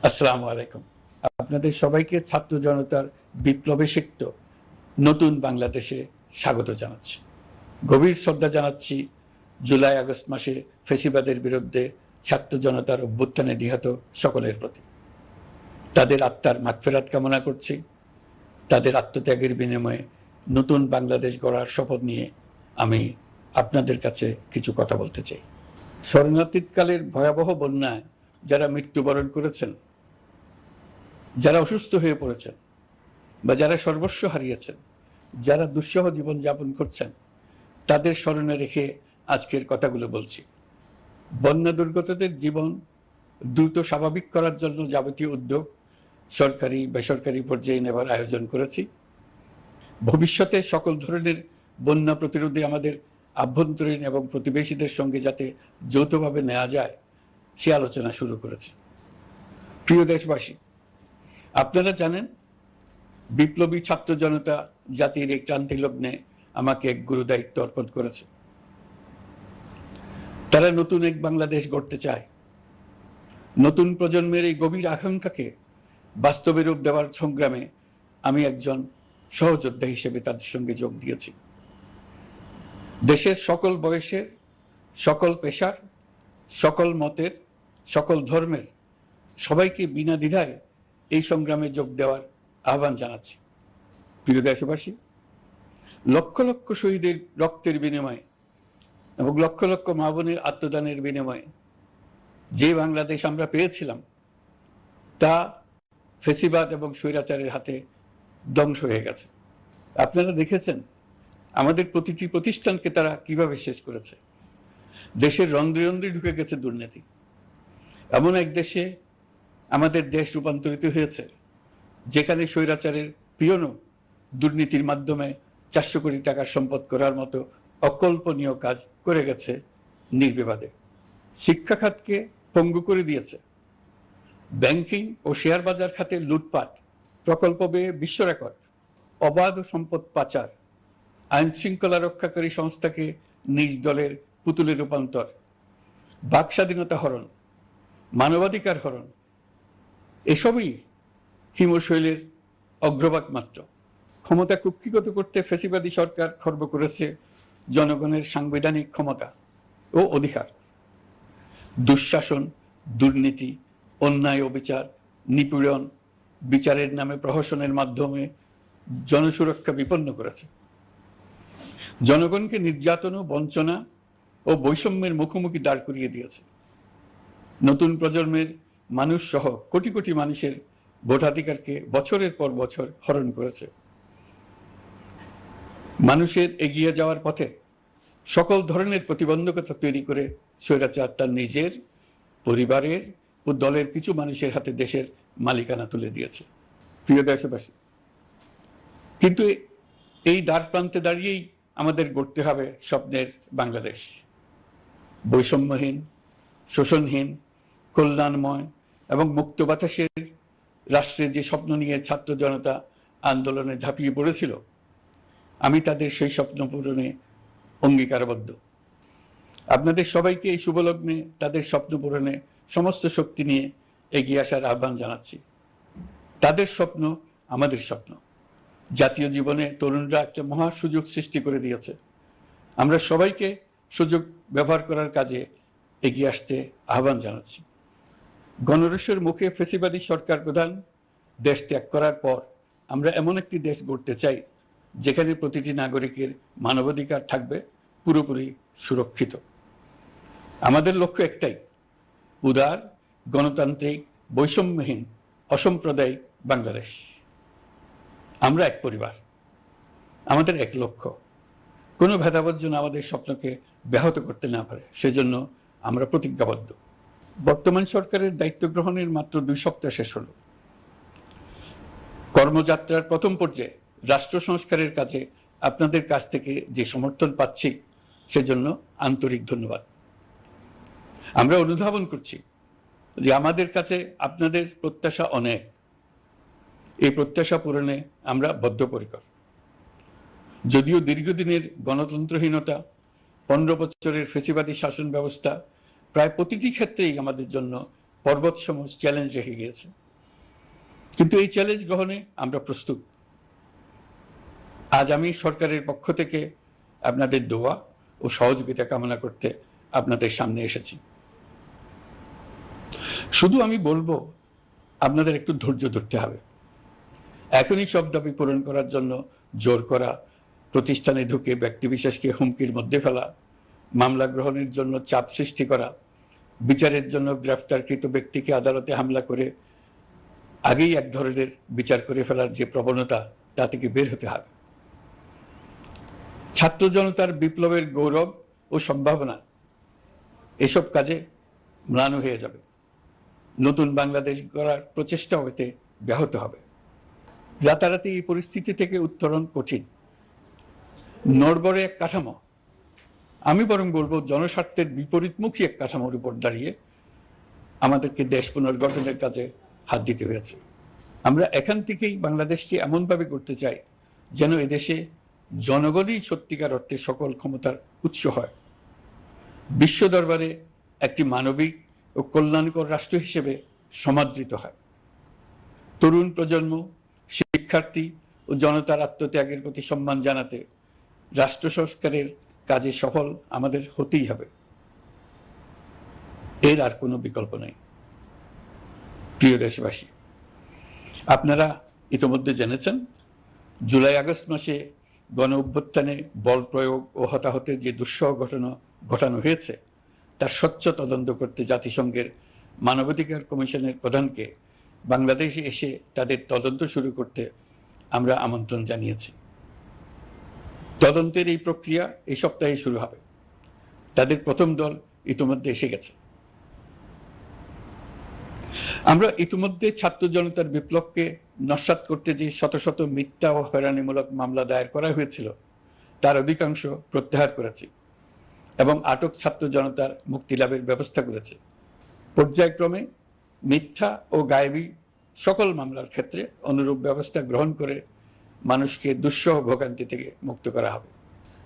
আসসালামু আলাইকুম। আপনাদের সবাইকে ছাত্র জনতার বিপ্লবে সিক্ত নতুন বাংলাদেশে স্বাগত জানাচ্ছি। গভীর শ্রদ্ধা জানাচ্ছি জুলাই আগস্ট মাসে ফ্যাসিবাদের বিরুদ্ধে ছাত্র জনতার অভ্যুত্থানে নিহত সকলের প্রতি। তাদের আত্মার মাগফিরাত কামনা করছি। তাদের আত্মত্যাগের বিনিময়ে নতুন বাংলাদেশ গড়ার শপথ নিয়ে আমি আপনাদের কাছে কিছু কথা বলতে চাই। শরণার্থীকালের ভয়াবহ বন্যায় যারা মৃত্যুবরণ করেছেন, যারা অসুস্থ হয়ে পড়েছেন বা যারা সর্বস্ব হারিয়েছেন, যারা দুঃসহ জীবন যাপন করছেন, তাদের স্মরণে রেখে আজকের কথাগুলো বলছি। বন্যা দুর্গতদের জীবন দ্রুত স্বাভাবিক করার জন্য যাবতীয় উদ্যোগ সরকারি বেসরকারি পর্যায়ে নেবার আয়োজন করেছি। ভবিষ্যতে সকল ধরনের বন্যা প্রতিরোধে আমাদের আভ্যন্তরীণ এবং প্রতিবেশীদের সঙ্গে যাতে যৌথভাবে নেওয়া যায় সে আলোচনা শুরু করেছি। প্রিয় দেশবাসী, আপনারা জানেন বিপ্লবী ছাত্র জনতা জাতির এই ক্রান্তি লগ্নে আমাকে এক গুরু দায়িত্ব অর্পণ করেছে। তারা নতুন এক বাংলাদেশ গড়তে চায়। নতুন প্রজন্মের এই গভীর আকাঙ্ক্ষাকে বাস্তবে রূপ দেওয়ার সংগ্রামে আমি একজন সহযোদ্ধা হিসেবে তাদের সঙ্গে যোগ দিয়েছি। দেশের সকল বয়সের, সকল পেশার, সকল মতের, সকল ধর্মের সবাইকে বিনা দ্বিধায় এই সংগ্রামে যোগ দেওয়ার আহ্বান জানাচ্ছি। প্রিয় দেশবাসী, লক্ষ লক্ষ শহীদের রক্তের বিনিময়ে এবং লক্ষ লক্ষ মা বোনের আত্মদানের বিনিময়ে যে বাংলাদেশ আমরা পেয়েছিলাম তা ফেসিবাদ এবং স্বৈরাচারের হাতে ধ্বংস হয়ে গেছে। আপনারা দেখেছেন আমাদের প্রতিটি প্রতিষ্ঠানকে তারা কিভাবে শেষ করেছে। দেশের রন্ধ্রে রন্ধ্রে ঢুকে গেছে দুর্নীতি। এমন এক দেশে আমাদের দেশ রূপান্তরিত হয়েছে যেখানে স্বৈরাচারের পিয়নও দুর্নীতির মাধ্যমে 400 কোটি টাকার সম্পদ করার মতো অকল্পনীয় কাজ করে গেছে নির্বিবাদে। শিক্ষা খাতকে পঙ্গু করে দিয়েছে। ব্যাংকিং ও শেয়ার বাজার খাতে লুটপাট, প্রকল্প ব্যয়ে বিশ্ব রেকর্ড, অবাধ সম্পদ পাচার, আইন শৃঙ্খলা রক্ষাকারী সংস্থাকে নিজ দলের পুতুলে রূপান্তর, বাক স্বাধীনতা হরণ, মানবাধিকার হরণ, এসবই হিমশৈলের অগ্রভাগ মাত্র। ক্ষমতা কুক্ষিগত করতে ফ্যাসিবাদী সরকার খর্ব করেছে জনগণের সাংবিধানিক ক্ষমতা ও অধিকার। দুঃশাসন, দুর্নীতি, অন্যায়, অবিচার, নিপীড়ন, বিচারের নামে প্রহসনের মাধ্যমে জনসুরক্ষা বিপন্ন করেছে। জনগণকে নির্যাতন ও বঞ্চনা ও বৈষম্যের মুখোমুখি দাঁড় করিয়ে দিয়েছে। নতুন প্রজন্মের মানুষ সহ কোটি কোটি মানুষের ভোটাধিকারকে বছরের পর বছর হরণ করেছে। মানুষের এগিয়ে যাওয়ার পথে সকল ধরনের প্রতিবন্ধকতা তৈরি করে স্বৈরাচার তার নিজের, পরিবারের ও দলের কিছু মানুষের হাতে দেশের মালিকানা তুলে দিয়েছে। প্রিয় দেশবাসী, কিন্তু এই দ্বার প্রান্তে দাঁড়িয়েই আমাদের গড়তে হবে স্বপ্নের বাংলাদেশ। বৈষম্যহীন, শোষণহীন, কল্যাণময় এবং মুক্ত বাতাসের রাষ্ট্রের যে স্বপ্ন নিয়ে ছাত্র জনতা আন্দোলনে ঝাঁপিয়ে পড়েছিল, আমি তাদের সেই স্বপ্ন পূরণে অঙ্গীকারবদ্ধ। আপনাদের সবাইকে এই শুভলগ্নে তাদের স্বপ্ন পূরণে সমস্ত শক্তি নিয়ে এগিয়ে আসার আহ্বান জানাচ্ছি। তাদের স্বপ্ন আমাদের স্বপ্ন। জাতীয় জীবনে তরুণরা একটা মহা সুযোগ সৃষ্টি করে দিয়েছে। আমরা সবাইকে সুযোগ ব্যবহার করার কাজে এগিয়ে আসতে আহ্বান জানাচ্ছি। গণরোষের মুখে ফ্যাসিবাদী সরকার প্রধান দেশ ত্যাগ করার পর আমরা এমন একটি দেশ গড়তে চাই যেখানে প্রতিটি নাগরিকের মানবাধিকার থাকবে পুরোপুরি সুরক্ষিত। আমাদের লক্ষ্য একটাই, উদার, গণতান্ত্রিক, বৈষম্যহীন, অসাম্প্রদায়িক বাংলাদেশ। আমরা এক পরিবার, আমাদের এক লক্ষ্য। কোনো ভেদাভেদ যেন আমাদের স্বপ্নকে ব্যাহত করতে না পারে, সেজন্য আমরা প্রতিজ্ঞাবদ্ধ। বর্তমান সরকারের দায়িত্ব গ্রহণের মাত্র 2 সপ্তাহ শেষ হলো। কর্মযাত্রার প্রথম পর্যায়ে রাষ্ট্র সংস্কারের কাজে আপনাদের কাছ থেকে যে সমর্থন পাচ্ছি সেজন্য আন্তরিক ধন্যবাদ। আমরা অনুধাবন করছি যে আমাদের কাছে আপনাদের প্রত্যাশা অনেক। এই প্রত্যাশা পূরণে আমরা বদ্ধপরিকর। যদিও দীর্ঘদিনের গণতন্ত্রহীনতা, 15 বছরের ফ্যাসিবাদী শাসন ব্যবস্থা প্রায় প্রতিটি ক্ষেত্রেই আমাদের জন্য পর্বতসম চ্যালেঞ্জ রেখে গিয়েছে, কিন্তু এই চ্যালেঞ্জ গ্রহণে আমরা প্রস্তুত। আজ আমি সরকারের পক্ষ থেকে আপনাদের দোয়া ও সহযোগিতা কামনা করতে আপনাদের সামনে এসেছি। শুধু আমি বলবো, আপনাদের একটু ধৈর্য ধরতে হবে। এখনই সব দাবি পূরণ করার জন্য জোর করা, প্রতিষ্ঠানে ঢুকে ব্যক্তিবিশেষকে হুমকির মধ্যে ফেলা, মামলা গ্রহণের জন্য চাপ সৃষ্টি করা, বিচারের জন্য গ্রেফতারকৃত ব্যক্তিকে আদালতে হামলা করে আগেই এক ধরনের বিচার করে ফেলার যে প্রবণতা, তা থেকে বের হতে হবে। ছাত্র জনতার বিপ্লবের গৌরব ও সম্ভাবনা এসব কাজে ম্লান হয়ে যাবে। নতুন বাংলাদেশ গড়ার প্রচেষ্টা হতে ব্যাহত হবে। রাতারাতি এই পরিস্থিতি থেকে উত্তরণ কঠিন। নড়বড়ে এক কাঠামো, আমি বরং বলবো জনস্বার্থের বিপরীতমুখী এক কাঠামোর উপর দাঁড়িয়ে আমাদেরকে দেশ পুনর্গঠনের কাজে হাত দিতে হয়েছে। আমরা এখান থেকেই বাংলাদেশকে এমনভাবে করতে চাই যেন এদেশে জনগণই সত্যিকার অর্থে সকল ক্ষমতার উৎস হয়, বিশ্ব দরবারে একটি মানবিক ও কল্যাণকর রাষ্ট্র হিসেবে সমাদৃত হয়। তরুণ প্রজন্ম, শিক্ষার্থী ও জনতার আত্মত্যাগের প্রতি সম্মান জানাতে রাষ্ট্র সংস্কারের কাজে সফল আমাদের হতেই হবে। এর আর কোনো বিকল্প নেই। প্রিয় দেশবাসী, আপনারা ইতোমধ্যে জেনেছেন, জুলাই আগস্ট মাসে গণ অভ্যুত্থানে বল প্রয়োগ ও হতাহতের যে দুঃসহ ঘটনা ঘটানো হয়েছে, তার স্বচ্ছ তদন্ত করতে জাতিসংঘের মানবাধিকার কমিশনের প্রধানকে বাংলাদেশে এসে তাদের তদন্ত শুরু করতে আমরা আমন্ত্রণ জানিয়েছি। তদন্তের এই প্রক্রিয়া এই সপ্তাহে শুরু হবে। তাদের প্রথম দল ইতিমধ্যে এসে গেছে। আমরা ইতিমধ্যে ছাত্র জনতার বিপ্লবকে নস্যাৎ করতে যে শত শত মিথ্যা ও হয়রানিমূলক মামলা দায়ের করা হয়েছিল, তার অধিকাংশ প্রত্যাহার করেছি এবং আটক ছাত্র জনতার মুক্তি লাভের ব্যবস্থা করেছে। পর্যায়ক্রমে মিথ্যা ও গায়েবী সকল মামলার ক্ষেত্রে অনুরূপ ব্যবস্থা গ্রহণ করে মানুষকে দুঃসহ ভোগান্তি থেকে মুক্ত করা হবে।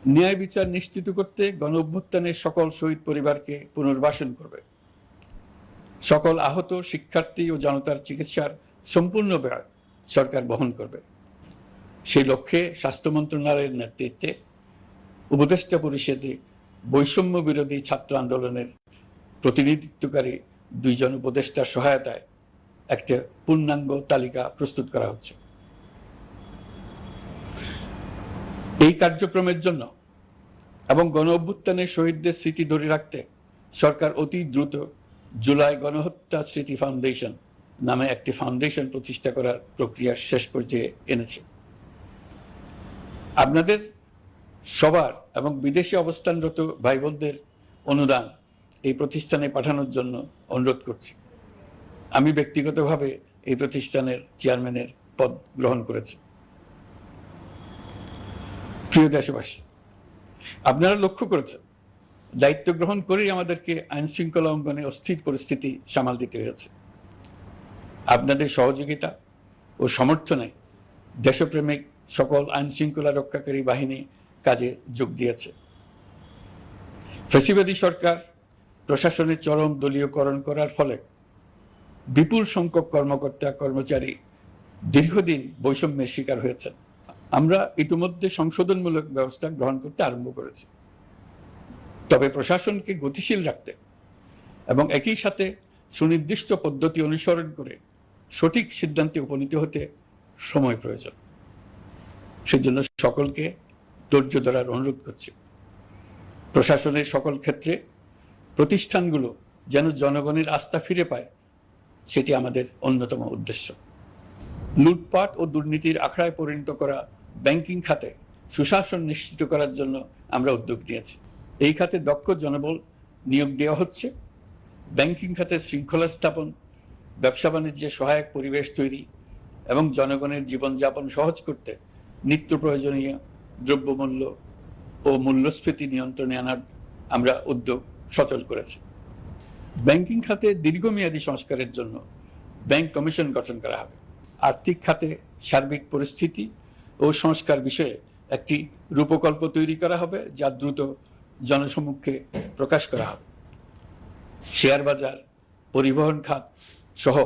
ন্যায় বিচার নিশ্চিত করতে গণ অভ্যুত্থানের সকল শহীদ পরিবারকে পুনর্বাসন করবে। সকল আহত শিক্ষার্থী ও জনতার চিকিৎসার সম্পূর্ণ ব্যয় সরকার বহন করবে। সেই লক্ষ্যে স্বাস্থ্য মন্ত্রণালয়ের নেতৃত্বে উপদেষ্টা পরিষদে বৈষম্য বিরোধী ছাত্র আন্দোলনের প্রতিনিধিত্বকারী 2 জন উপদেষ্টার সহায়তায় একটা পূর্ণাঙ্গ তালিকা প্রস্তুত করা হচ্ছে। এই কার্যক্রমের জন্য এবং গণ অভ্যুত্থানের শহীদদের স্মৃতি ধরে রাখতে সরকার অতি দ্রুত জুলাই গণহত্যা স্মৃতি ফাউন্ডেশন নামে একটি ফাউন্ডেশন প্রতিষ্ঠা করার প্রক্রিয়া শেষ পর্যায়ে এনেছে। আপনাদের সবার এবং বিদেশে অবস্থানরত ভাই বোনদের অনুদান এই প্রতিষ্ঠানে পাঠানোর জন্য অনুরোধ করছি। আমি ব্যক্তিগতভাবে এই প্রতিষ্ঠানের চেয়ারম্যানের পদ গ্রহণ করেছি। প্রিয় দেশবাসী, আপনারা লক্ষ্য করেছেন, দায়িত্ব গ্রহণ করেই আমাদেরকে আইন শৃঙ্খলা অঙ্গনে অস্থির পরিস্থিতি সামাল দিতে হয়েছে। আপনাদের সহযোগিতা ও সমর্থনে দেশপ্রেমিক সকল আইন শৃঙ্খলা রক্ষাকারী বাহিনী কাজে যোগ দিয়েছে। ফ্যাসিবাদী সরকার প্রশাসনের চরম দলীয়করণ করার ফলে বিপুল সংখ্যক কর্মকর্তা কর্মচারী দীর্ঘদিন বৈষম্যের শিকার হয়েছেন। আমরা ইতিমধ্যে সংশোধনমূলক ব্যবস্থা গ্রহণ করতে আরম্ভ করেছি। তবে প্রশাসনকে গতিশীল রাখতে এবং একই সাথে সুনির্দিষ্ট পদ্ধতি অনুসরণ করে সঠিক সিদ্ধান্তে উপনীত হতে সময় প্রয়োজন। সেজন্য সকলকে ধৈর্য ধরার অনুরোধ করছি। প্রশাসনের সকল ক্ষেত্রে প্রতিষ্ঠানগুলো যেন জনগণের আস্থা ফিরে পায়, সেটি আমাদের অন্যতম উদ্দেশ্য। লুটপাট ও দুর্নীতির আখড়ায় পরিণত করা ব্যাংকিং খাতে সুশাসন নিশ্চিত করার জন্য আমরা উদ্যোগ নিয়েছি। এই খাতে দক্ষ জনবল নিয়োগ দেওয়া হচ্ছে। ব্যাংকিং খাতে শৃঙ্খলা স্থাপন, ব্যবসা বাণিজ্যে সহায়ক পরিবেশ তৈরি এবং জনগণের জীবনযাপন সহজ করতে নিত্য প্রয়োজনীয় দ্রব্যমূল্য ও মূল্যস্ফীতি নিয়ন্ত্রণে আনার আমরা উদ্যোগ সচল করেছি। ব্যাংকিং খাতে দীর্ঘমেয়াদী সংস্কারের জন্য ব্যাংক কমিশন গঠন করা হবে। আর্থিক খাতে সার্বিক পরিস্থিতি ও সংস্কার বিষয়ে একটি রূপকল্প তৈরি করা হবে, যা দ্রুত জনসমক্ষে প্রকাশ করা হবে। শেয়ার বাজার, পরিবহন খাত সহ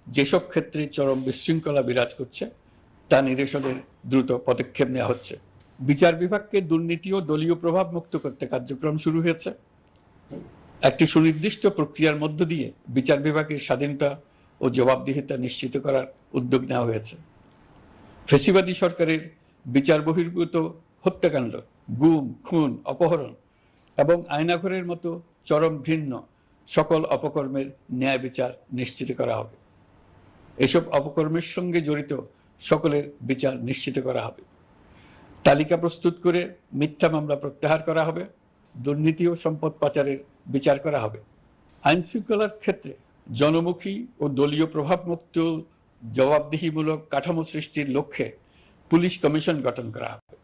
যেসব ক্ষেত্রে চরম বিশৃঙ্খলা বিরাজ করছে তা নিরসনের দ্রুত পদক্ষেপ নেওয়া হচ্ছে। বিচার বিভাগকে দুর্নীতি ও দলীয় প্রভাব মুক্ত করতে কার্যক্রম শুরু হয়েছে। একটি সুনির্দিষ্ট প্রক্রিয়ার মধ্য দিয়ে বিচার বিভাগের স্বাধীনতা ও জবাবদিহিতা নিশ্চিত করার উদ্যোগ নেওয়া হয়েছে। ফ্যাসিবাদী সরকারের বিচার বহির্ভূত হত্যাকাণ্ড, গুম, খুন, অপহরণ এবং আয়নাঘরের মতো চরম ঘৃণ্য সকল অপকর্মের ন্যায় বিচার নিশ্চিত করা হবে। এসব অপকর্মের সঙ্গে জড়িত সকলের বিচার নিশ্চিত করা হবে। তালিকা প্রস্তুত করে মিথ্যা মামলা প্রত্যাহার করা হবে। দুর্নীতি ও সম্পদ পাচারের বিচার করা হবে। আইন শৃঙ্খলার ক্ষেত্রে জনমুখী ও দলীয় প্রভাবমুক্ত জবাবদিহিমূলক কাঠামো সৃষ্টির লক্ষ্যে পুলিশ কমিশন গঠন করা হবে।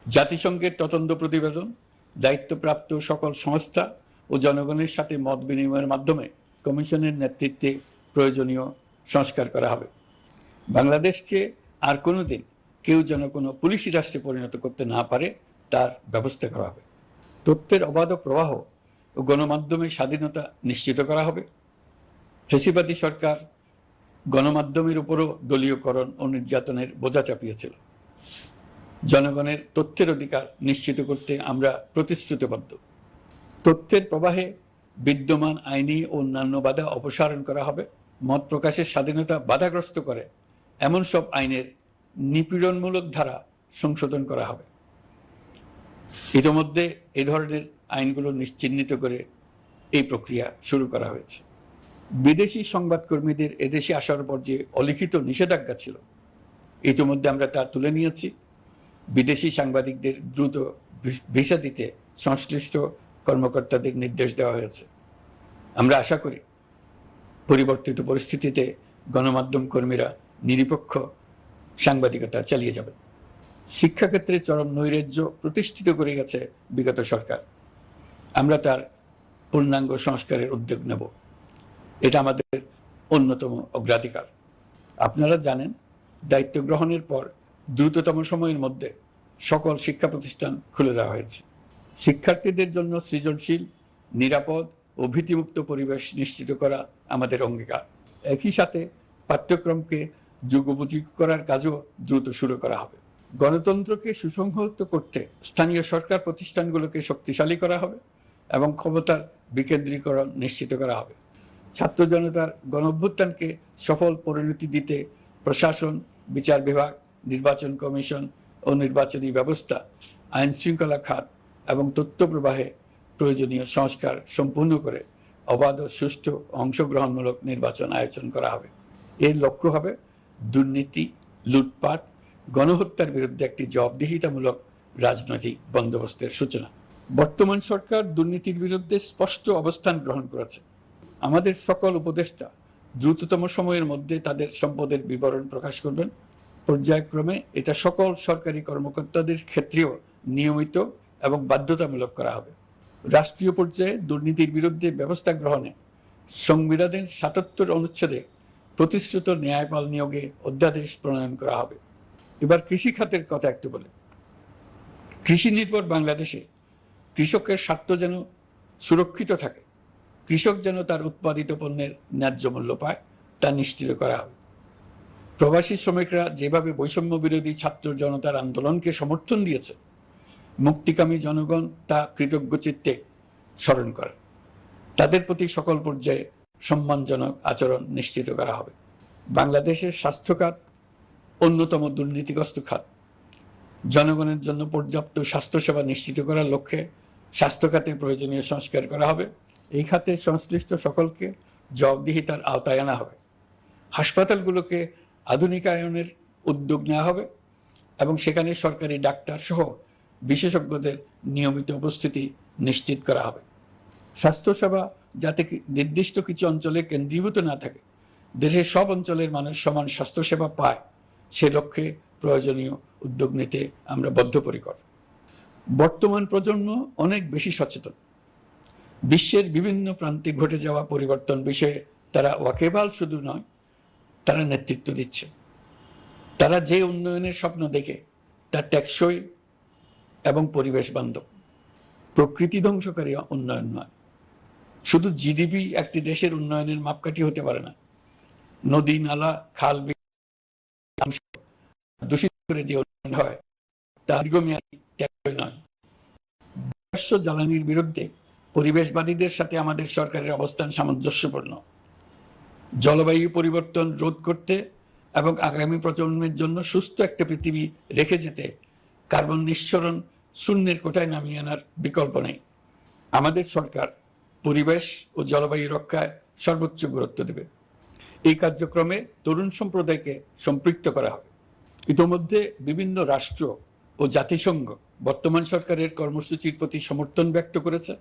জাতিসংঘের তদন্ত প্রতিবেদন, দায়িত্বপ্রাপ্ত সকল সংস্থা ও জনগণের সাথে মত বিনিময়ের মাধ্যমে কমিশনের নেতৃত্বে প্রয়োজনীয় সংস্কার করা হবে। বাংলাদেশকে আর কোনোদিন কেউ যেন কোনো পুলিশি রাষ্ট্রে পরিণত করতে না পারে তার ব্যবস্থা করা হবে। তথ্যের অবাধ প্রবাহ ও গণমাধ্যমের স্বাধীনতা নিশ্চিত করা হবে। ফ্যাসিবাদী সরকার গণমাধ্যমের উপরও দলীয়করণ ও নির্যাতনের বোঝা চাপিয়েছিল। জনগণের তথ্যের অধিকার নিশ্চিত করতে আমরা প্রতিশ্রুতিবদ্ধ। তথ্যের প্রবাহে বিদ্যমান আইনি ও অন্যান্য বাধা অপসারণ করা হবে। মত প্রকাশের স্বাধীনতা বাধাগ্রস্ত করে এমন সব আইনের নিপীড়নমূলক ধারা সংশোধন করা হবে। ইতিমধ্যে এই ধরনের আইনগুলো চিহ্নিত করে এই প্রক্রিয়া শুরু করা হয়েছে। বিদেশি সংবাদকর্মীদের এদেশে আসার পর যে অলিখিত নিষেধাজ্ঞা ছিল, ইতিমধ্যে আমরা তা তুলে নিয়েছি। বিদেশি সাংবাদিকদের দ্রুত ভিসা দিতে সংশ্লিষ্ট কর্মকর্তাদের নির্দেশ দেওয়া হয়েছে। আমরা আশা করি পরিবর্তিত পরিস্থিতিতে গণমাধ্যম কর্মীরা নিরপেক্ষ সাংবাদিকতা চালিয়ে যাবেন। শিক্ষাক্ষেত্রে চরম নৈরাজ্য প্রতিষ্ঠিত করে গেছে বিগত সরকার। আমরা তার পূর্ণাঙ্গ সংস্কারের উদ্যোগ নেব। এটা আমাদের অন্যতম অগ্রাধিকার। আপনারা জানেন, দায়িত্ব গ্রহণের পর দ্রুততম সময়ের মধ্যে সকল শিক্ষা প্রতিষ্ঠান খুলে দেওয়া হয়েছে। শিক্ষার্থীদের জন্য সৃজনশীল, নিরাপদ ও ভীতিমুক্ত পরিবেশ নিশ্চিত করা আমাদের অঙ্গীকার। একই সাথে পাঠ্যক্রমকে যুগোপযোগী করার কাজও দ্রুত শুরু করা হবে। গণতন্ত্রকে সুসংহত করতে স্থানীয় সরকার প্রতিষ্ঠানগুলোকে শক্তিশালী করা হবে এবং ক্ষমতার বিকেন্দ্রীকরণ নিশ্চিত করা হবে। ছাত্র জনতার গণঅভ্যুত্থানকে সফল পরিণতি দিতে প্রশাসন, বিচার বিভাগ, নির্বাচন কমিশন ও নির্বাচনী ব্যবস্থা, আইন শৃঙ্খলা খাত এবং তথ্য প্রবাহে প্রয়োজনীয় সংস্কার সম্পূর্ণ করে অবাধ ও সুষ্ঠু অংশগ্রহণমূলক নির্বাচন আয়োজন করা হবে। এর লক্ষ্য হবে দুর্নীতি, লুটপাট, গণহত্যার বিরুদ্ধে একটি জবাবদিহিতামূলক রাজনৈতিক বন্দোবস্তের সূচনা। বর্তমান সরকার দুর্নীতির বিরুদ্ধে স্পষ্ট অবস্থান গ্রহণ করেছে। আমাদের সকল উপদেষ্টা দ্রুততম সময়ের মধ্যে তাদের সম্পদের বিবরণ প্রকাশ করবেন। পর্যায়ক্রমে এটা সকল সরকারি কর্মকর্তাদের ক্ষেত্রেও নিয়মিত এবং বাধ্যতামূলক করা হবে। রাষ্ট্রীয় পর্যায়ে দুর্নীতির বিরুদ্ধে ব্যবস্থা গ্রহণে সংবিধানের ৭৭ অনুচ্ছেদে প্রতিশ্রুত ন্যায়পাল নিয়োগে অধ্যাদেশ প্রণয়ন করা হবে। এবার কৃষি খাতের কথা একটু বলে। কৃষি নির্ভর বাংলাদেশে কৃষকের স্বার্থ যেন সুরক্ষিত থাকে, কৃষক যেন তার উৎপাদিত পণ্যের ন্যায্য মূল্য পায়, তা নিশ্চিত করা হবে। প্রবাসী শ্রমিকরা যেভাবে বৈষম্য বিরোধী ছাত্র জনতার আন্দোলনকে সমর্থন দিয়েছে, মুক্তিকামী জনগণ তা কৃতজ্ঞ চিত্তে স্মরণ করে। তাদের প্রতি সকল পর্যায়ে সম্মানজনক আচরণ নিশ্চিত করা হবে। বাংলাদেশের স্বাস্থ্য খাত অন্যতম দুর্নীতিগ্রস্ত খাত। জনগণের জন্য পর্যাপ্ত স্বাস্থ্যসেবা নিশ্চিত করার লক্ষ্যে স্বাস্থ্য খাতে প্রয়োজনীয় সংস্কার করা হবে। এই খাতে সংশ্লিষ্ট সকলকে জবাবদিহিতার আওতায় আনা হবে। হাসপাতালগুলোকে আধুনিকায়নের উদ্যোগ নেওয়া হবে এবং সেখানে সরকারি ডাক্তার সহ বিশেষজ্ঞদের নিয়মিত উপস্থিতি নিশ্চিত করা হবে। স্বাস্থ্যসেবা যাতে নির্দিষ্ট কিছু অঞ্চলে কেন্দ্রীভূত না থাকে, দেশের সব অঞ্চলের মানুষ সমান স্বাস্থ্যসেবা পায়, সে লক্ষ্যে প্রয়োজনীয় উদ্যোগ নিতে আমরা বদ্ধপরিকর। বর্তমান প্রজন্ম অনেক বেশি সচেতন। বিশ্বের বিভিন্ন প্রান্তে ঘটে যাওয়া পরিবর্তন বিষয়ে তারা ওয়াকিবহাল শুধু নয়, তারা নেতৃত্ব দিচ্ছে। তারা যে উন্নয়নের স্বপ্ন দেখে তা টেকসই এবং পরিবেশ বান্ধব, প্রকৃতি ধ্বংসকারী উন্নয়ন নয়। শুধু জিডিপি একটি দেশের উন্নয়নের মাপকাঠি হতে পারে না। নদী, নালা, খাল, দূষিত করে যে উন্নয়ন হয় তা দীর্ঘমেয়াদী নয়। জ্বালানির বিরুদ্ধে পরিবেশবাদীদের সাথে আমাদের সরকারের অবস্থান সামঞ্জস্যপূর্ণ। জলবায়ু পরিবর্তন রোধ করতে এবং আগামী প্রজন্মের জন্য সুস্থ একটা পৃথিবী রেখে যেতে কার্বন নিঃসরণ শূন্যের কোঠায় নামিয়ে আনার বিকল্প নেই। আমাদের সরকার পরিবেশ ও জলবায়ু রক্ষায় সর্বোচ্চ গুরুত্ব দেবে। এই কার্যক্রমে তরুণ সম্প্রদায়কে সম্পৃক্ত করা হবে। ইতোমধ্যে বিভিন্ন রাষ্ট্র ও জাতিসংঘ বর্তমান সরকারের কর্মসূচির প্রতি সমর্থন ব্যক্ত করেছে।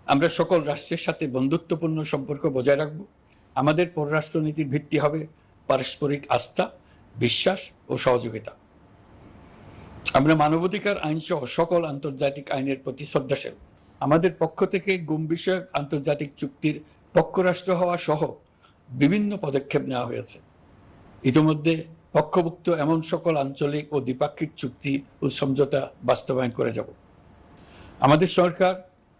আমরা সকল রাষ্ট্রের সাথে বন্ধুত্বপূর্ণ সম্পর্ক বজায় রাখব। আমাদের পররাষ্ট্রনীতির ভিত্তি হবে পারস্পরিক আস্থা, বিশ্বাস ও সহযোগিতা। আমরা মানবাধিকার আইন সহ সকল আন্তর্জাতিক আইনের প্রতি শ্রদ্ধাশীল। আমাদের পক্ষ থেকে গুম বিষয়ক আন্তর্জাতিক চুক্তির পক্ষরাষ্ট্র হওয়া সহ বিভিন্ন পদক্ষেপ নেওয়া হয়েছে। ইতিমধ্যে পক্ষভুক্ত এমন সকল আঞ্চলিক ও দ্বিপাক্ষিক চুক্তি ও সমঝোতা বাস্তবায়ন করে যাব। আমাদের সরকার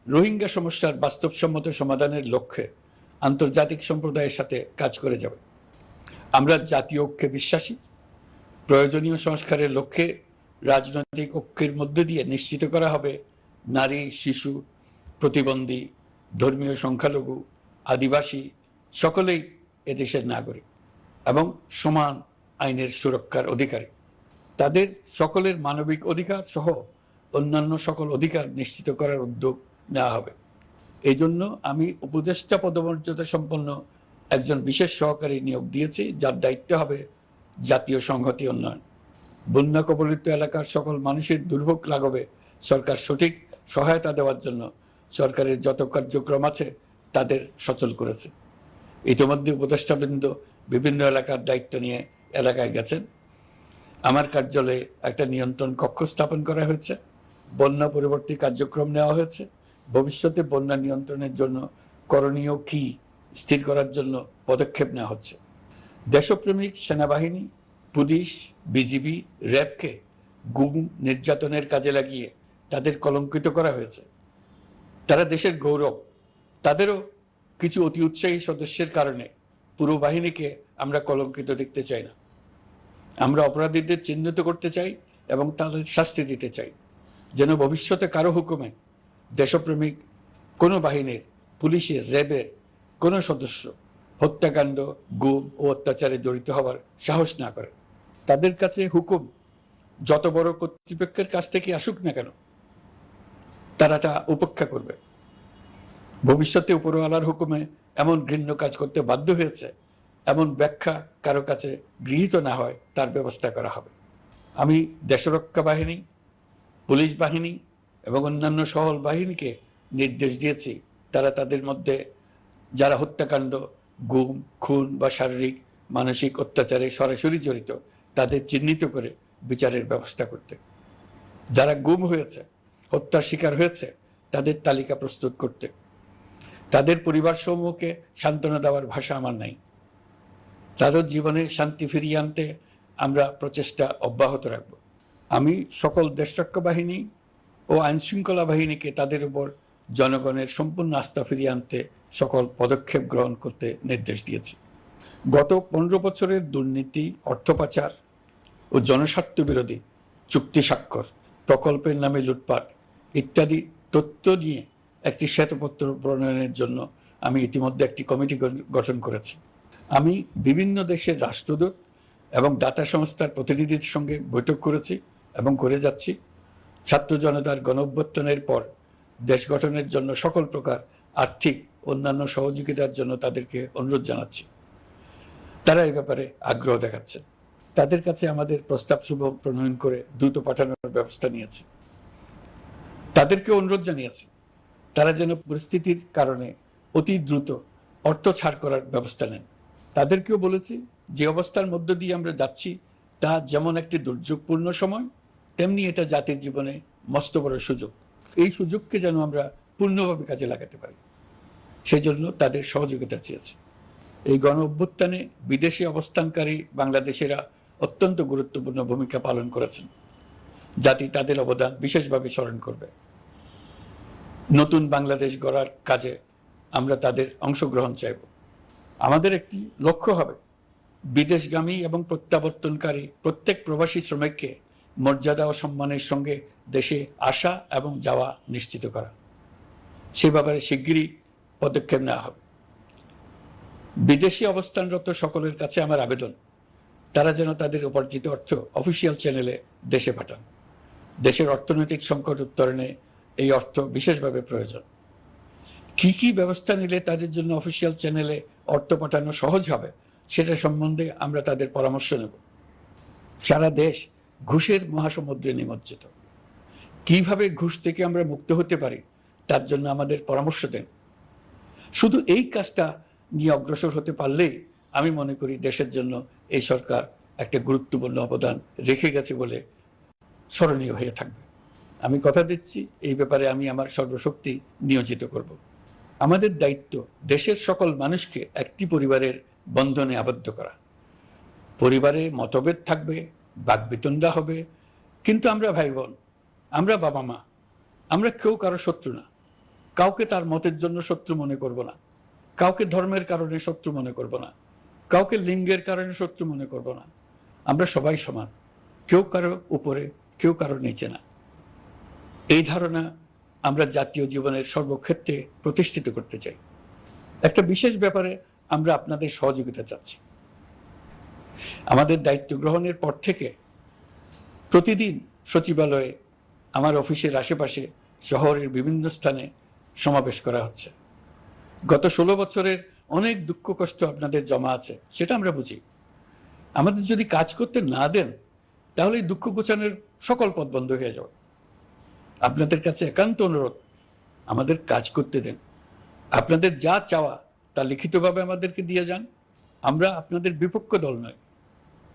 রোহিঙ্গা সমস্যার বাস্তবসম্মত সমাধানের লক্ষ্যে আন্তর্জাতিক সম্প্রদায়ের সাথে কাজ করে যাবে। আমরা জাতীয় ঐক্যে বিশ্বাসী। প্রয়োজনীয় সংস্কারের লক্ষ্যে রাজনৈতিক ঐক্যের মধ্য দিয়ে নিশ্চিত করা হবে নারী, শিশু, প্রতিবন্ধী, ধর্মীয় সংখ্যালঘু, আদিবাসী সকলেই এদেশের নাগরিক এবং সমান আইনের সুরক্ষার অধিকারী। তাদের সকলের মানবিক অধিকার সহ অন্যান্য সকল অধিকার নিশ্চিত করার উদ্যোগ নেওয়া হবে। এই জন্য আমি উপদেষ্টা পদমর্যাদা সম্পন্ন একজন বিশেষ সহকারী নিয়োগ দিয়েছি, যার দায়িত্ব হবে জাতীয় সংহতি উন্নয়ন। বন্যা কবলিত এলাকার সকল মানুষের দুর্ভোগ লাঘবে সরকার সঠিক সহায়তা দেওয়ার জন্য সরকারের যত কার্যক্রম আছে তাদের সচল করেছে। ইতিমধ্যে উপদেষ্টাবৃন্দ বিভিন্ন এলাকার দায়িত্ব নিয়ে এলাকায় গেছেন। আমার কার্যালয়ে একটা নিয়ন্ত্রণ কক্ষ স্থাপন করা হয়েছে। বন্যা পরবর্তী কার্যক্রম নেওয়া হয়েছে। ভবিষ্যতে বন্যা নিয়ন্ত্রণের জন্য করণীয় কি স্থির করার জন্য পদক্ষেপ নেওয়া হচ্ছে। দেশপ্রেমিক সেনাবাহিনী, পুলিশ, বিজিবি, র্যাবকে গুম নির্যাতনের কাজে লাগিয়ে তাদের কলঙ্কিত করা হয়েছে। তারা দেশের গৌরব। তাদেরও কিছু অতি উৎসাহী সদস্যের কারণে পুরো বাহিনীকে আমরা কলঙ্কিত দেখতে চাই না। আমরা অপরাধীদের চিহ্নিত করতে চাই এবং তাদের শাস্তি দিতে চাই, যেন ভবিষ্যতে কারো হুকুমে দেশপ্রেমিক কোনো বাহিনীর, পুলিশের, র্যাবের কোনো সদস্য হত্যাকাণ্ড, গুম ও অত্যাচারে জড়িত হওয়ার সাহস না করে। তাদের কাছে হুকুম যত বড় কর্তৃপক্ষের কাছ থেকে আসুক না কেন, তারা তা উপেক্ষা করবে। ভবিষ্যতে উপরওয়ালার হুকুমে এমন ঘৃণ্য কাজ করতে বাধ্য হয়েছে এমন ব্যাখ্যা কারো কাছে গৃহীত না হয় তার ব্যবস্থা করা হবে। আমি দেশরক্ষা বাহিনী, পুলিশ বাহিনী এবং অন্যান্য সহল বাহিনীকে নির্দেশ দিয়েছি তারা তাদের মধ্যে যারা হত্যাকাণ্ড, গুম, খুন বা শারীরিক মানসিক অত্যাচারে সরাসরি জড়িত তাদের চিহ্নিত করে বিচারের ব্যবস্থা করতে। যারা গুম হয়েছে, হত্যার শিকার হয়েছে তাদের তালিকা প্রস্তুত করতে। তাদের পরিবার সমূহকে সান্ত্বনা দেওয়ার ভাষা আমার নাই। তাদের জীবনে শান্তি ফিরিয়ে আনতে আমরা প্রচেষ্টা অব্যাহত রাখব। আমি সকল দেশরক্ষা বাহিনী ও আইনশৃঙ্খলা বাহিনীকে তাদের উপর জনগণের সম্পূর্ণ আস্থা ফিরিয়ে আনতে সকল পদক্ষেপ গ্রহণ করতে নির্দেশ দিয়েছি। গত 15 বছরের দুর্নীতি, অর্থ পাচার ও জনস্বার্থ বিরোধী চুক্তি স্বাক্ষর, প্রকল্পের নামে লুটপাট ইত্যাদি তথ্য নিয়ে একটি শ্বেতপত্র প্রণয়নের জন্য আমি ইতিমধ্যে একটি কমিটি গঠন করেছি। আমি বিভিন্ন দেশের রাষ্ট্রদূত এবং দাতা সংস্থার প্রতিনিধিদের সঙ্গে বৈঠক করেছি এবং করে যাচ্ছি। ছাত্র জনতার গণঅভ্যুত্থানের পর দেশ গঠনের জন্য সকল প্রকার আর্থিক অন্যান্য সহযোগিতার জন্য তাদেরকে অনুরোধ জানাচ্ছি। তারা এই ব্যাপারে আগ্রহ দেখাচ্ছে। তাদের কাছে আমাদের প্রস্তাব শুভ প্রণয়ন করে দ্রুত পাঠানোর ব্যবস্থা নিয়েছি। তাদেরকে অনুরোধ জানিয়েছি তারা যেন পরিস্থিতির কারণে অতি দ্রুত অর্থ ছাড় করার ব্যবস্থা নেন। তাদেরকেও বলেছি যে অবস্থার মধ্য দিয়ে আমরা যাচ্ছি তা যেমন একটি দুর্যোগপূর্ণ সময়, তেমনি এটা জাতির জীবনে মস্ত বড় সুযোগ। এই সুযোগকে যেন আমরা পূর্ণভাবে কাজে লাগাতে পারি, সেই জন্য তাদের সহযোগিতা চেয়েছি। এই গণ অভ্যুত্থানে বিদেশে অবস্থানকারী বাংলাদেশিরা অত্যন্ত গুরুত্বপূর্ণ ভূমিকা পালন করেছেন। জাতি তাদের অবদান বিশেষভাবে স্মরণ করবে। নতুন বাংলাদেশ গড়ার কাজে আমরা তাদের অংশগ্রহণ চাইব। আমাদের একটি লক্ষ্য হবে বিদেশগামী এবং প্রত্যাবর্তনকারী প্রত্যেক প্রবাসী শ্রমিককে মর্যাদা ও সম্মানের সঙ্গে দেশে আসা এবং যাওয়া নিশ্চিত করা। সে ব্যাপারে শিগগিরই পদক্ষেপ নেওয়া হবে। বিদেশে অবস্থানরত সকলের কাছে আমার আবেদন, তারা যেন তাদের উপার্জিত অর্থ অফিসিয়াল চ্যানেলে দেশে পাঠান। দেশের অর্থনৈতিক সংকট উত্তরণে এই অর্থ বিশেষভাবে প্রয়োজন। কি কি ব্যবস্থা নিলে তাদের জন্য অফিসিয়াল চ্যানেলে অর্থ পাঠানো সহজ হবে সেটা সম্বন্ধে আমরা তাদের পরামর্শ নেব। সারা দেশ ঘুষের মহাসমুদ্রে নিমজ্জিত। কিভাবে ঘুষ থেকে আমরা মুক্ত হতে পারি তার জন্য আমাদের পরামর্শ দেন। শুধু এই কাজটা নিয়ে অগ্রসর হতে পারলেই আমি মনে করি দেশের জন্য এই সরকার একটা গুরুত্বপূর্ণ অবদান রেখে গেছে বলে স্মরণীয় হয়ে থাকবে। আমি কথা দিচ্ছি, এই ব্যাপারে আমি আমার সর্বশক্তি নিয়োজিত করব। আমাদের দায়িত্ব দেশের সকল মানুষকে একটি পরিবারের বন্ধনে আবদ্ধ করা। পরিবারে মতভেদ থাকবে, বাকবিতণ্ডা হবে, কিন্তু আমরা ভাই বোন, আমরা বাবা মা, আমরা কেউ কারো শত্রু না। কাউকে তার মতের জন্য শত্রু মনে করব না, কাউকে ধর্মের কারণে শত্রু মনে করব না, কাউকে লিঙ্গের কারণে শত্রু মনে করব না। আমরা সবাই সমান, কেউ কারো উপরে, কেউ কারো নিচে না। এই ধারণা আমরা জাতীয় জীবনের সর্বক্ষেত্রে প্রতিষ্ঠিত করতে চাই। একটা বিশেষ ব্যাপারে আমরা আপনাদের সহযোগিতা চাচ্ছি। আমাদের দায়িত্ব গ্রহণের পর থেকে প্রতিদিন সচিবালয়ে, আমার অফিসের আশেপাশে, শহরের বিভিন্ন স্থানে সমাবেশ করা হচ্ছে। গত 16 বছরের অনেক দুঃখ কষ্ট আপনাদের জমা আছে, সেটা আমরা বুঝি। আমাদের যদি কাজ করতে না দেন তাহলে এই দুঃখ ঘোচানোর সকল পথ বন্ধ হয়ে যাবে। আপনাদের কাছে একান্ত অনুরোধ, আমাদের কাজ করতে দেন। আপনাদের যা চাওয়া তা লিখিতভাবে আমাদেরকে দিয়ে যান। আমরা আপনাদের বিপক্ষ দল নয়।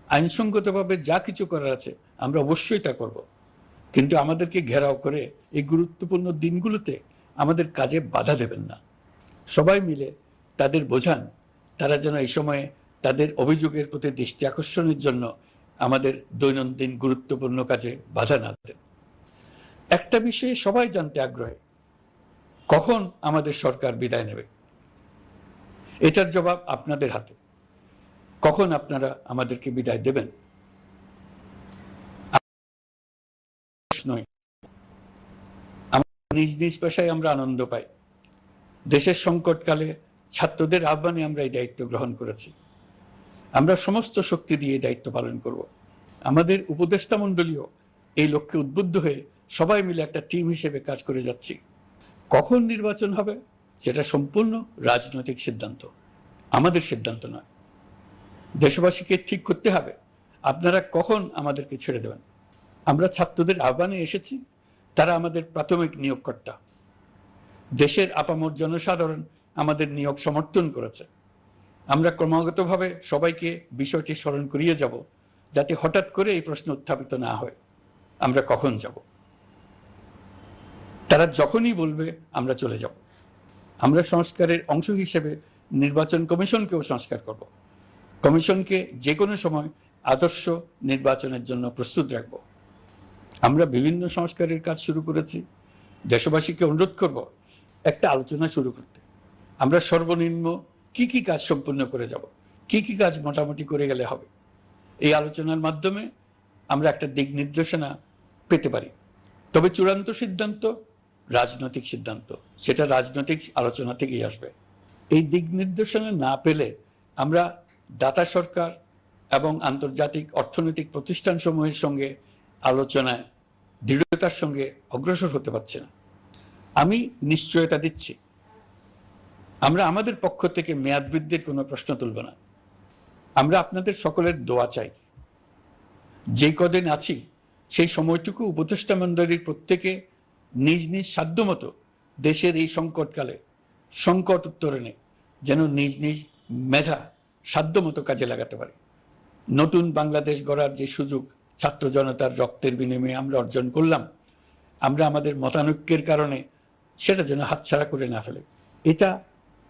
আইনসঙ্গতভাবে যা কিছু করার আছে আমরা অবশ্যই তা করব, কিন্তু আমাদেরকে ঘেরাও করে এই গুরুত্বপূর্ণ দিনগুলোতে আমাদের কাজে বাধা দেবেন না। সবাই মিলে তাদের বোঝান তারা যেন এই সময়ে তাদের অভিযোগের প্রতি দৃষ্টি আকর্ষণের জন্য আমাদের দৈনন্দিন গুরুত্বপূর্ণ কাজে বাধা না দেন। একটা বিষয়ে সবাই জানতে আগ্রহী, কখন আমাদের সরকার বিদায় নেবে। এটার জবাব আপনাদের হাতে। কখন আপনারা আমাদেরকে বিদায় দেবেন? নিজ নিজ পেশায় আমরা আনন্দ পাই। দেশের সংকটকালে ছাত্রদের আহ্বানে আমরা এই দায়িত্ব গ্রহণ করেছি। আমরা সমস্ত শক্তি দিয়ে দায়িত্ব পালন করব। আমাদের উপদেষ্টা মণ্ডলীও এই লক্ষ্যে উদ্বুদ্ধ হয়ে সবাই মিলে একটা টিম হিসেবে কাজ করে যাচ্ছি। কখন নির্বাচন হবে সেটা সম্পূর্ণ রাজনৈতিক সিদ্ধান্ত, আমাদের সিদ্ধান্ত নয়। দেশবাসীকে ঠিক করতে হবে আপনারা কখন আমাদেরকে ছেড়ে দেবেন। আমরা ছাত্রদের আহ্বানে এসেছি, তারা আমাদের প্রাথমিক নিয়োগকর্তা। দেশের আপামর জনসাধারণ আমাদের নিয়োগ সমর্থন করেছে। আমরা ক্রমাগতভাবে সবাইকে বিষয়টি স্মরণ করিয়ে যাব, যাতে হঠাৎ করে এই প্রশ্ন উত্থাপিত না হয় আমরা কখন যাব। তারা যখনই বলবে আমরা চলে যাব। আমরা সংস্কারের অংশ হিসেবে নির্বাচন কমিশনকেও সংস্কার করব। কমিশনকে যে কোনো সময় আদর্শ নির্বাচনের জন্য প্রস্তুত রাখব। আমরা বিভিন্ন সংস্কারের কাজ শুরু করেছি। দেশবাসীকে অনুরোধ করব একটা আলোচনা শুরু করতে। আমরা সর্বনিম্ন কি কি কাজ সম্পূর্ণ করে যাব, কি কি কাজ মোটামুটি করে গেলে হবে। এই আলোচনার মাধ্যমে আমরা একটা দিক নির্দেশনা পেতে পারি। তবে চূড়ান্ত সিদ্ধান্ত রাজনৈতিক সিদ্ধান্ত, সেটা রাজনৈতিক আলোচনা থেকেই আসবে। এই দিক নির্দেশনা না পেলে আমরা দাতা সরকার এবং আন্তর্জাতিক অর্থনৈতিক প্রতিষ্ঠানসমূহের সঙ্গে আলোচনায় দৃঢ়তার সঙ্গে অগ্রসর হতে পারছি না। আমি নিশ্চয়তা দিচ্ছি, আমরা আমাদের পক্ষ থেকে মেয়াদ বৃদ্ধির কোনো প্রশ্ন তুলব না। আমরা আপনাদের সকলের দোয়া চাই। যে কদিন আছি সেই সময়টুকু উপদেষ্টা মণ্ডলীর প্রত্যেকে নিজ নিজ সাধ্যমতো দেশের এই সংকটকালে সংকট উত্তরণে যেন নিজ নিজ মেধা সাধ্যমতো কাজে লাগাতে পারে। নতুন বাংলাদেশ গড়ার যে সুযোগ ছাত্র জনতার রক্তের বিনিময়ে আমরা অর্জন করলাম, আমরা আমাদের মতানৈক্যের কারণে সেটা যেন হাতছাড়া করে না ফেলে, এটা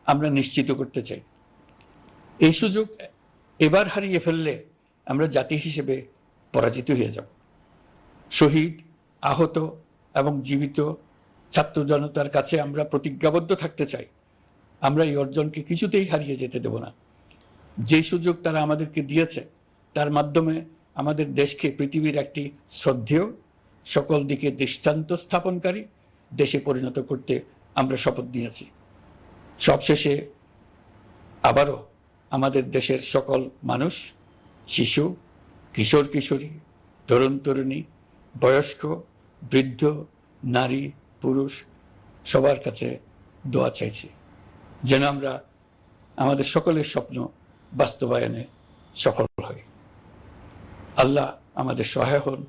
আমরা নিশ্চিত করতে চাই। এই সুযোগ এবার হারিয়ে ফেললে আমরা জাতি হিসেবে পরাজিত হয়ে যাব। শহীদ, আহত এবং জীবিত ছাত্র জনতার কাছে আমরা প্রতিজ্ঞাবদ্ধ থাকতে চাই আমরা এই অর্জনকে কিছুতেই হারিয়ে যেতে দেব না। যে সুযোগ তারা আমাদেরকে দিয়েছে তার মাধ্যমে আমাদের দেশকে পৃথিবীর একটি শ্রদ্ধেয়, সকল দিকে দৃষ্টান্ত স্থাপনকারী দেশে পরিণত করতে আমরা শপথ নিয়েছি। সবশেষে আবারও আমাদের দেশের সকল মানুষ, শিশু, কিশোর কিশোরী, তরুণ তরুণী, বয়স্ক, বৃদ্ধ, নারী, পুরুষ সবার কাছে দোয়া চাইছি যেন আমরা আমাদের সকলের স্বপ্ন বাস্তবায়নে সফল হই। আল্লাহ আমাদের সহায় হন।